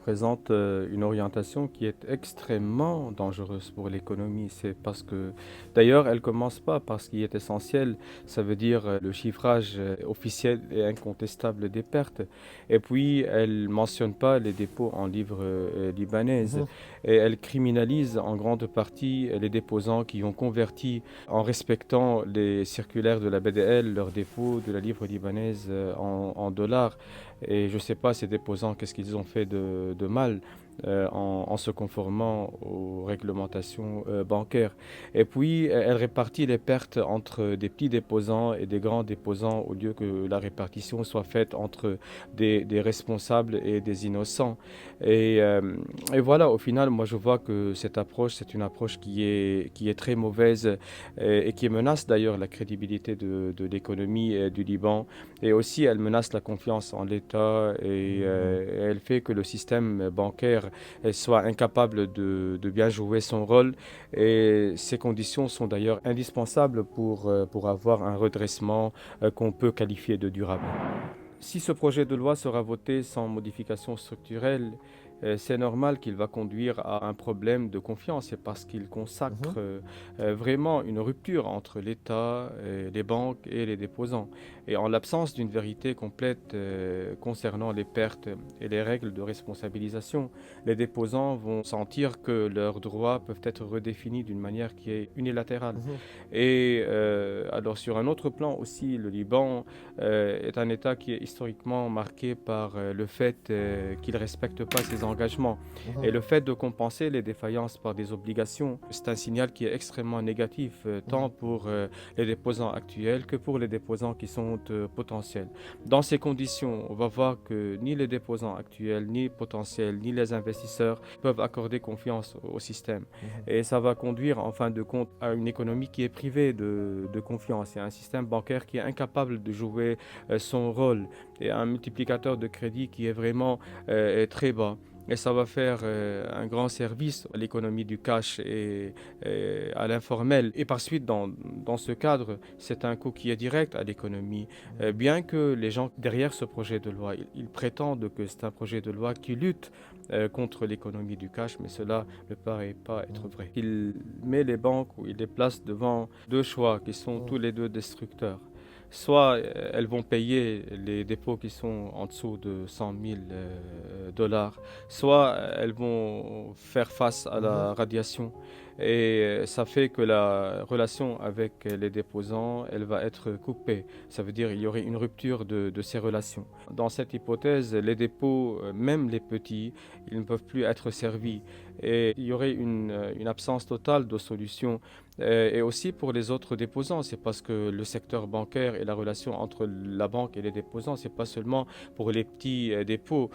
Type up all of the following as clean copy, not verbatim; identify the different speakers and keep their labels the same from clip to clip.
Speaker 1: représente une orientation qui est extrêmement dangereuse pour l'économie. C'est parce que, d'ailleurs, elle commence pas par ce qui est essentiel, ça veut dire le chiffrage officiel et incontestable des pertes. Et puis, elle mentionne pas les dépôts en livres libanaises.
Speaker 2: Mhm.
Speaker 1: Et elle criminalise en grande partie les déposants qui ont converti, en respectant les circulaires de la BDL, leurs dépôts de la livre libanaise en dollars. Et je ne sais pas, ces déposants, qu'est-ce qu'ils ont fait de mal en se conformant aux réglementations bancaires. Et puis, elle répartit les pertes entre des petits déposants et des grands déposants au lieu que la répartition soit faite entre des responsables et des innocents. Et, euh, et voilà, au final, moi, je vois que cette approche, c'est une approche qui est très mauvaise et qui menace d'ailleurs la crédibilité de l'économie du Liban. Et aussi, elle menace la confiance en l'État et elle fait que le système bancaire soit incapable de bien jouer son rôle. Et ces conditions sont d'ailleurs indispensables pour avoir un redressement qu'on peut qualifier de durable. Si ce projet de loi sera voté sans modification structurelle, c'est normal qu'il va conduire à un problème de confiance. C'est parce qu'il consacre
Speaker 2: Mhm.
Speaker 1: vraiment une rupture entre l'État, les banques et les déposants. Et en l'absence d'une vérité complète concernant les pertes et les règles de responsabilisation, les déposants vont sentir que leurs droits peuvent être redéfinis d'une manière qui est unilatérale.
Speaker 2: Mhm.
Speaker 1: Et alors sur un autre plan aussi, le Liban est un État qui est historiquement marqué par le fait qu'il ne respecte pas ses engagements. Et
Speaker 2: Mhm.
Speaker 1: le fait de compenser les défaillances par des obligations, c'est un signal qui est extrêmement négatif, tant
Speaker 2: Mhm.
Speaker 1: pour les déposants actuels que pour les déposants qui sont potentiels. Dans ces conditions, on va voir que ni les déposants actuels, ni potentiels, ni les investisseurs peuvent accorder confiance au système.
Speaker 2: Mhm.
Speaker 1: Et ça va conduire en fin de compte à une économie qui est privée de confiance et un système bancaire qui est incapable de jouer son rôle et un multiplicateur de crédit qui est vraiment très bas. Et ça va faire un grand service à l'économie du cash et à l'informel. Et par suite, dans ce cadre, c'est un coût qui est direct à l'économie. Bien que les gens derrière ce projet de loi, ils prétendent que c'est un projet de loi qui lutte contre l'économie du cash, mais cela ne paraît pas être
Speaker 2: Mhm.
Speaker 1: vrai. Il met les banques ou il les place devant deux choix qui sont
Speaker 2: Mhm.
Speaker 1: tous les deux destructeurs. Soit elles vont payer les dépôts qui sont en dessous de 100 000 dollars, soit elles vont faire face à
Speaker 2: Mhm.
Speaker 1: la radiation. Et ça fait que la relation avec les déposants, elle va être coupée. Ça veut dire qu'il y aurait une rupture de ces relations. Dans cette hypothèse, les dépôts, même les petits, ils ne peuvent plus être servis. Et il y aurait une absence totale de solution. Et aussi pour les autres déposants, c'est parce que le secteur bancaire et la relation entre la banque et les déposants, c'est pas seulement pour les petits dépôts.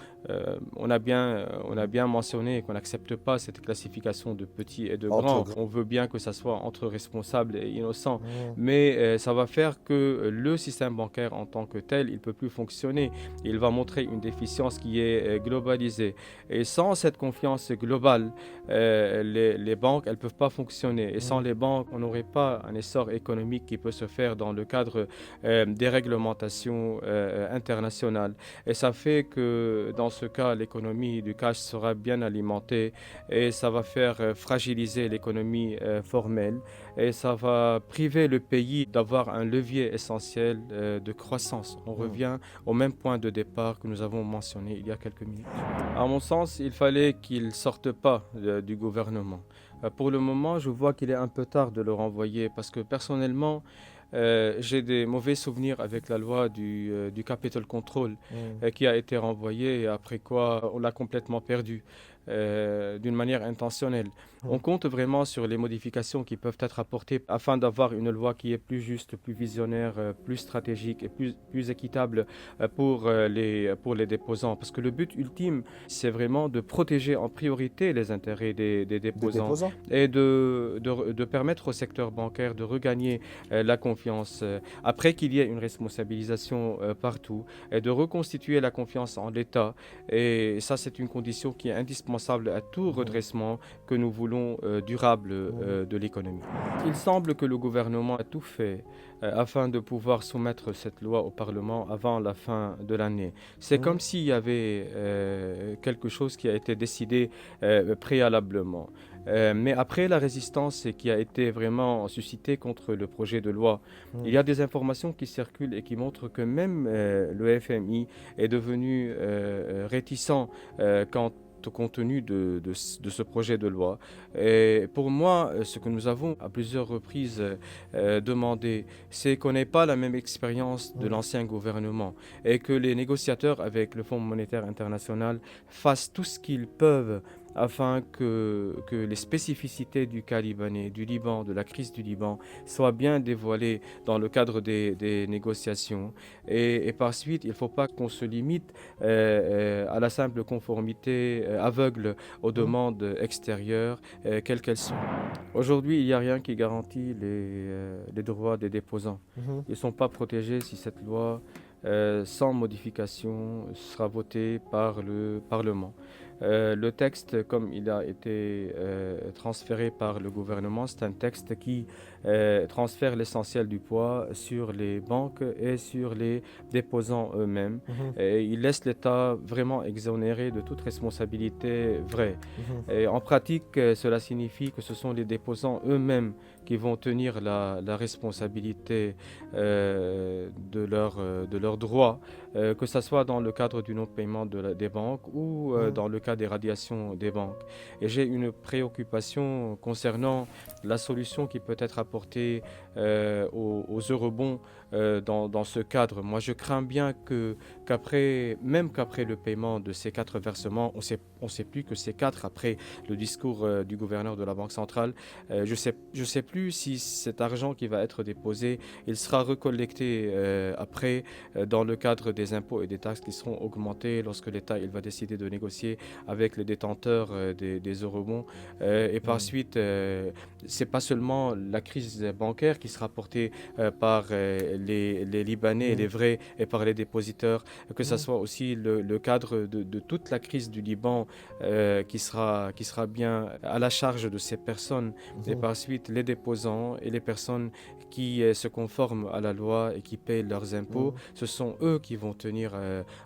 Speaker 1: On a bien mentionné qu'on n'accepte pas cette classification de petits et de
Speaker 2: Entre
Speaker 1: grands.
Speaker 2: grands.
Speaker 1: On veut bien que ça soit entre responsables et innocents,
Speaker 2: Mhm.
Speaker 1: mais ça va faire que le système bancaire en tant que tel, il peut plus fonctionner. Il va montrer une déficience qui est globalisée. Et sans cette confiance globale, les banques, elles ne peuvent pas fonctionner. Et sans
Speaker 2: Mhm.
Speaker 1: les banques, on n'aurait pas un essor économique qui peut se faire dans le cadre des réglementations internationales. Et ça fait que dans ce cas, l'économie du cash sera bien alimentée et ça va faire fragiliser l'économie formelle et ça va priver le pays d'avoir un levier essentiel de croissance. On
Speaker 2: Mhm.
Speaker 1: revient au même point de départ que nous avons mentionné il y a quelques minutes. À mon sens, il fallait qu'il ne sorte pas du gouvernement. Pour le moment, je vois qu'il est un peu tard de le renvoyer parce que personnellement, j'ai des mauvais souvenirs avec la loi du Capital Control
Speaker 2: Mhm.
Speaker 1: qui a été renvoyée et après quoi on l'a complètement perdu d'une manière intentionnelle. On
Speaker 2: Mhm.
Speaker 1: compte vraiment sur les modifications qui peuvent être apportées afin d'avoir une loi qui est plus juste, plus visionnaire, plus stratégique et plus équitable pour les déposants. Parce que le but ultime, c'est vraiment de protéger en priorité les intérêts des
Speaker 2: Des
Speaker 1: déposants
Speaker 2: déposants.
Speaker 1: et de permettre au secteur bancaire de regagner la confiance après qu'il y ait une responsabilisation partout et de reconstituer la confiance en l'État. Et ça, c'est une condition qui est indispensable indispensable à tout redressement que nous voulons durable de l'économie. Il semble que le gouvernement a tout fait afin de pouvoir soumettre cette loi au Parlement avant la fin de l'année. C'est comme s'il y avait quelque chose qui a été décidé préalablement. Mais après la résistance qui a été vraiment suscitée contre le projet de loi, il y a des informations qui circulent et qui montrent que même le FMI est devenu réticent quant au contenu de ce projet de loi. Et pour moi, ce que nous avons à plusieurs reprises demandé, c'est qu'on n'ait pas la même expérience de l'ancien gouvernement et que les négociateurs avec le Fonds monétaire international fassent tout ce qu'ils peuvent afin que les spécificités du cas libanais, du Liban, de la crise du Liban, soient bien dévoilées dans le cadre des négociations. Et par suite, il ne faut pas qu'on se limite à la simple conformité aveugle aux demandes extérieures, quelles qu'elles soient. Aujourd'hui, il n'y a rien qui garantit les droits des déposants. Ils ne sont pas protégés si cette loi, sans modification, sera votée par le Parlement. Le texte, comme il a été transféré par le gouvernement, c'est un texte qui transfère l'essentiel du poids sur les banques et sur les déposants eux-mêmes. Et il laisse l'État vraiment exonéré de toute responsabilité vraie. Et en pratique, cela signifie que ce sont les déposants eux-mêmes qui vont tenir la responsabilité de leurs droits, que ce soit dans le cadre du non-paiement des banques ou dans le cas des radiations des banques. Et j'ai une préoccupation concernant la solution qui peut être apportée aux eurobonds dans ce cadre. Moi, je crains bien même qu'après le paiement de ces 4 versements, on sait plus que ces 4 après le discours du gouverneur de la Banque centrale. Je sais plus si cet argent qui va être déposé, il sera recollecté après dans le cadre des impôts et des taxes qui seront augmentés lorsque l'État il va décider de négocier avec les détenteurs des eurobonds. Et par suite, c'est pas seulement la crise bancaire qui sera portée par les Libanais et les vrais et par les dépositeurs, que ce soit aussi le cadre de toute la crise du Liban qui sera bien à la charge de ces personnes. Et par suite, les déposants et les personnes qui se conforment à la loi et qui paient leurs impôts, ce sont eux qui vont tenir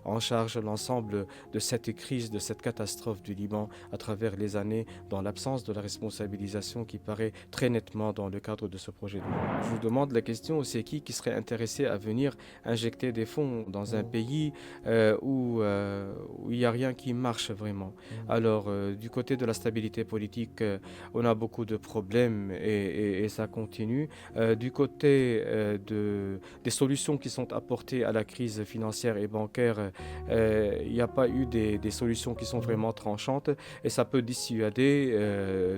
Speaker 1: en charge l'ensemble de cette crise, de cette catastrophe du Liban à travers les années, dans l'absence de la responsabilisation qui paraît très nettement dans le cadre de ce projet de loi. Je vous demande la question, c'est qui serait intéressé à venir injecter des fonds dans un pays où il n'y a rien qui marche vraiment. Alors, du côté de la stabilité politique, on a beaucoup de problèmes et ça continue. Du côté des solutions qui sont apportées à la crise financière et bancaire, il n'y a pas eu des solutions qui sont vraiment tranchantes et ça peut dissuader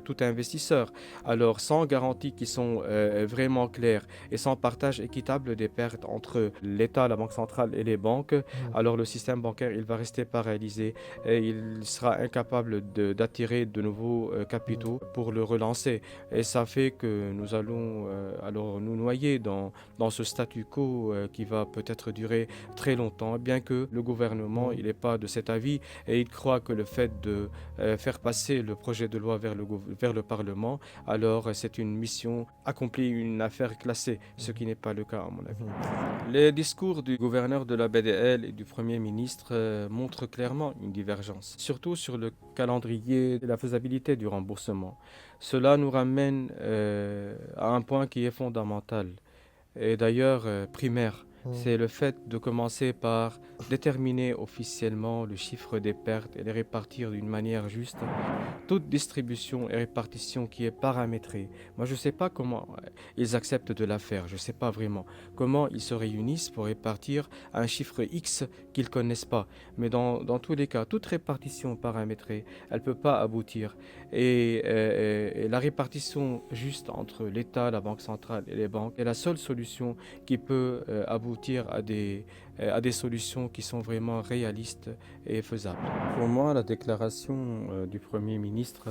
Speaker 1: tout investisseur. Alors, sans garanties qui sont vraiment claires et sans partage équitable des pertes entre l'État, la Banque centrale et les banques, alors le système bancaire il va rester paralysé et il sera incapable d'attirer de nouveaux capitaux pour le relancer. Et ça fait que nous allons alors nous noyer dans ce statu quo qui va peut-être durer très longtemps, bien que le gouvernement il n'est pas de cet avis et il croit que le fait de faire passer le projet de loi vers le Parlement, alors c'est une mission accomplie, une affaire classée, ce qui n'est pas le cas à mon avis. Les discours du gouverneur de la BDL et du Premier ministre montrent clairement une divergence, surtout sur le calendrier et la faisabilité du remboursement. Cela nous ramène à un point qui est fondamental et d'ailleurs primaire. C'est le fait de commencer par déterminer officiellement le chiffre des pertes et les répartir d'une manière juste. Toute distribution et répartition qui est paramétrée. Moi, je ne sais pas comment ils acceptent de la faire. Je ne sais pas vraiment comment ils se réunissent pour répartir un chiffre X qu'ils ne connaissent pas. Mais dans tous les cas, toute répartition paramétrée, elle ne peut pas aboutir. Et la répartition juste entre l'État, la Banque centrale et les banques est la seule solution qui peut aboutir à des solutions qui sont vraiment réalistes et faisables. Pour moi, la déclaration du Premier ministre,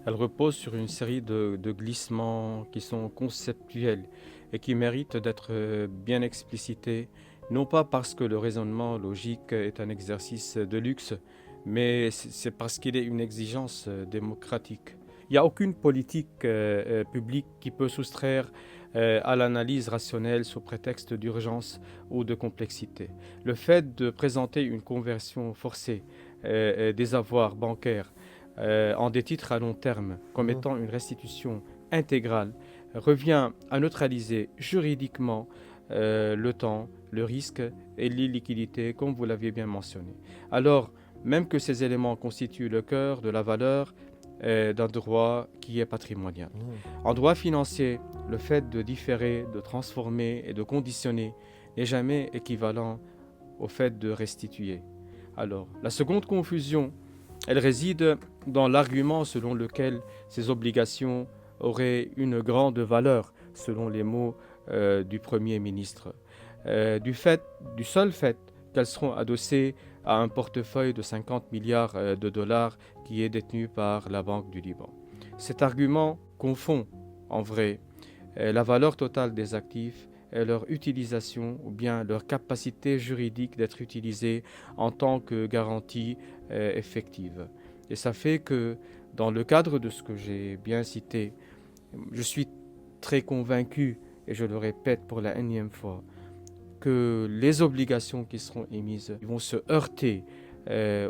Speaker 1: elle repose sur une série de glissements qui sont conceptuels et qui méritent d'être bien explicités, non pas parce que le raisonnement logique est un exercice de luxe, mais c'est parce qu'il est une exigence démocratique. Il n'y a aucune politique publique qui peut soustraire à l'analyse rationnelle sous prétexte d'urgence ou de complexité. Le fait de présenter une conversion forcée des avoirs bancaires en des titres à long terme comme étant une restitution intégrale revient à neutraliser juridiquement le temps, le risque et l'illiquidité, comme vous l'aviez bien mentionné. Alors, même que ces éléments constituent le cœur de la valeur d'un droit qui est patrimonial. En droit financier, le fait de différer, de transformer et de conditionner n'est jamais équivalent au fait de restituer. Alors, la seconde confusion, elle réside dans l'argument selon lequel ces obligations auraient une grande valeur, selon les mots du Premier ministre, du seul fait qu'elles seront adossées à un portefeuille de 50 milliards de dollars qui est détenu par la Banque du Liban. Cet argument confond, en vrai, la valeur totale des actifs et leur utilisation ou bien leur capacité juridique d'être utilisés en tant que garantie effective. Et ça fait que, dans le cadre de ce que j'ai bien cité, je suis très convaincu, et je le répète pour la énième fois, que les obligations qui seront émises vont se heurter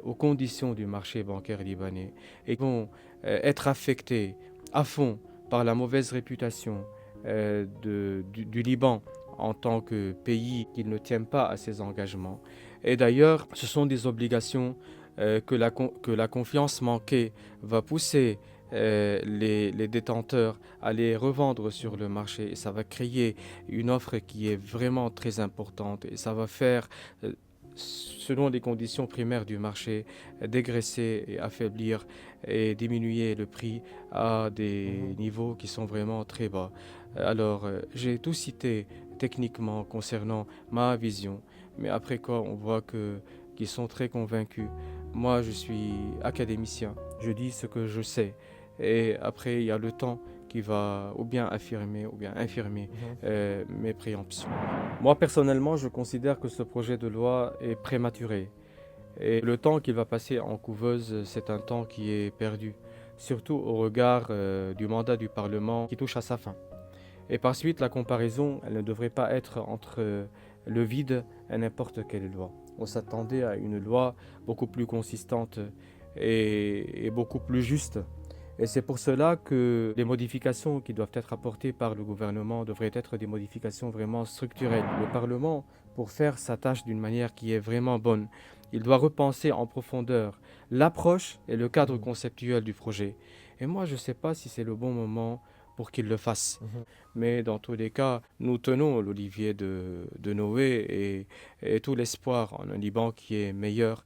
Speaker 1: aux conditions du marché bancaire libanais et vont être affectées à fond par la mauvaise réputation du Liban en tant que pays qui ne tient pas à ses engagements. Et d'ailleurs, ce sont des obligations que la confiance manquée va pousser les détenteurs à les revendre sur le marché, et ça va créer une offre qui est vraiment très importante, et ça va faire, selon les conditions primaires du marché, dégraisser et affaiblir et diminuer le prix à des niveaux qui sont vraiment très bas. Alors, j'ai tout cité techniquement concernant ma vision, mais après quoi on voit qu'ils sont très convaincus. Moi, je suis académicien, je dis ce que je sais. Et après, il y a le temps qui va ou bien affirmer ou bien infirmer mes préemptions. Moi, personnellement, je considère que ce projet de loi est prématuré. Et le temps qu'il va passer en couveuse, c'est un temps qui est perdu, surtout au regard du mandat du Parlement qui touche à sa fin. Et par suite, la comparaison, elle ne devrait pas être entre le vide et n'importe quelle loi. On s'attendait à une loi beaucoup plus consistante et beaucoup plus juste. Et c'est pour cela que les modifications qui doivent être apportées par le gouvernement devraient être des modifications vraiment structurelles. Le Parlement, pour faire sa tâche d'une manière qui est vraiment bonne, il doit repenser en profondeur l'approche et le cadre conceptuel du projet. Et moi, je ne sais pas si c'est le bon moment pour qu'il le fasse. Mais dans tous les cas, nous tenons l'Olivier de Noé et tout l'espoir en un Liban qui est meilleur